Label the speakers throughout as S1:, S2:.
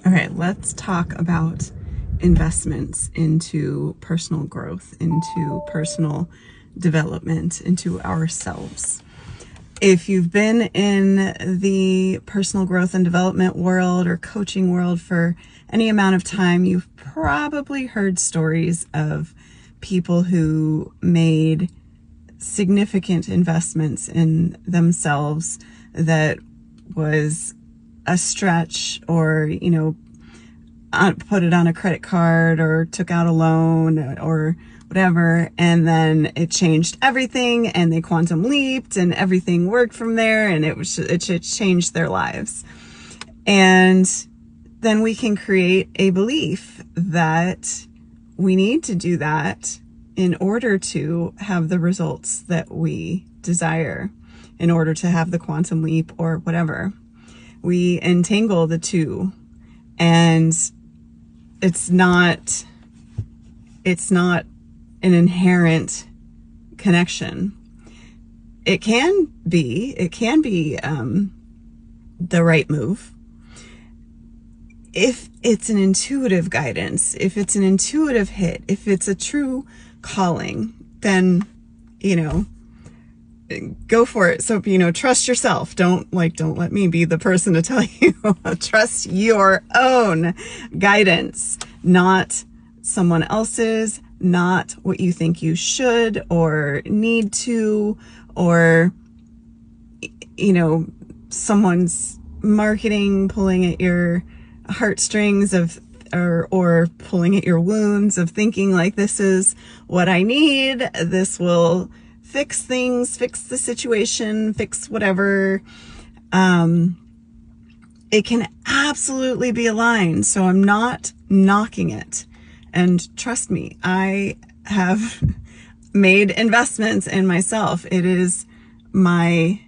S1: Okay, let's talk about investments into personal growth, into personal development, into ourselves. If you've been in the personal growth and development world or coaching world for any amount of time, you've probably heard stories of people who made significant investments in themselves that was a stretch, or, put it on a credit card or took out a loan or whatever, and then it changed everything, and they quantum leaped and everything worked from there, and it changed their lives. And then we can create a belief that we need to do that in order to have the results that we desire, in order to have the quantum leap or whatever. We entangle the two, and it's not an inherent connection. It can be the right move if it's an intuitive guidance, if it's an intuitive hit, if it's a true calling, then go for it. So, trust yourself. Don't let me be the person to tell you. Trust your own guidance, not someone else's, not what you think you should or need to, or, someone's marketing pulling at your heartstrings or pulling at your wounds of thinking like, this is what I need. This will fix things, fix the situation, fix whatever. It can absolutely be aligned. So I'm not knocking it. And trust me, I have made investments in myself. It is my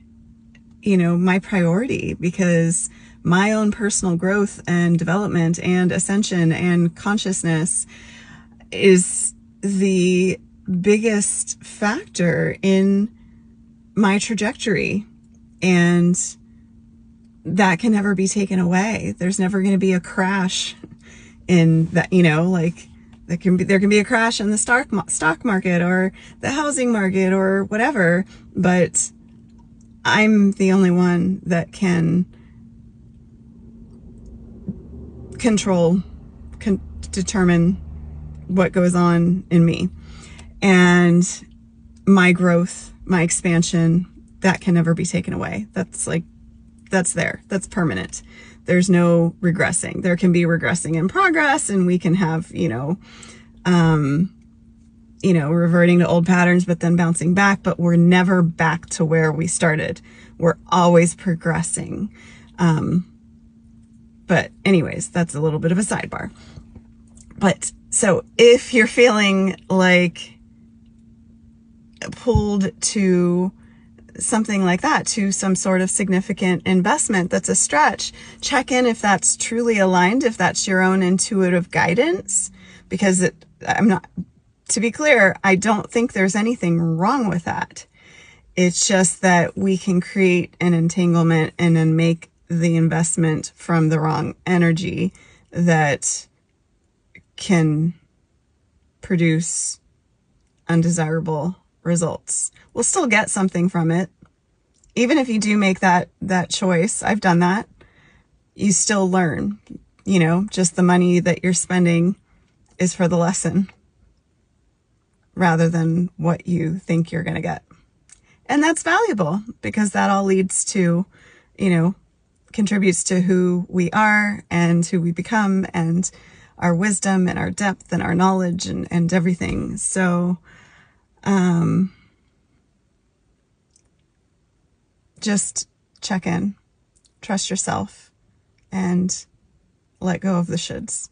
S1: priority, because my own personal growth and development and ascension and consciousness is the biggest factor in my trajectory, and that can never be taken away. There's never going to be a crash in that, there can be a crash in the stock market or the housing market or whatever, but I'm the only one that can determine what goes on in me. And my growth, my expansion, that can never be taken away. That's there. That's permanent. There's no regressing. There can be regressing in progress, and we can have, reverting to old patterns, but then bouncing back, but we're never back to where we started. We're always progressing. But anyways, that's a little bit of a sidebar. But so if you're feeling like pulled to something like that, to some sort of significant investment that's a stretch, check in if that's truly aligned, if that's your own intuitive guidance, because to be clear, I don't think there's anything wrong with that. It's just that we can create an entanglement and then make the investment from the wrong energy that can produce undesirable results. We'll still get something from it. Even if you do make that choice, I've done that, you still learn, just the money that you're spending is for the lesson rather than what you think you're going to get. And that's valuable, because that all leads to, contributes to who we are and who we become, and our wisdom and our depth and our knowledge and everything. So, just check in, trust yourself, and let go of the shoulds.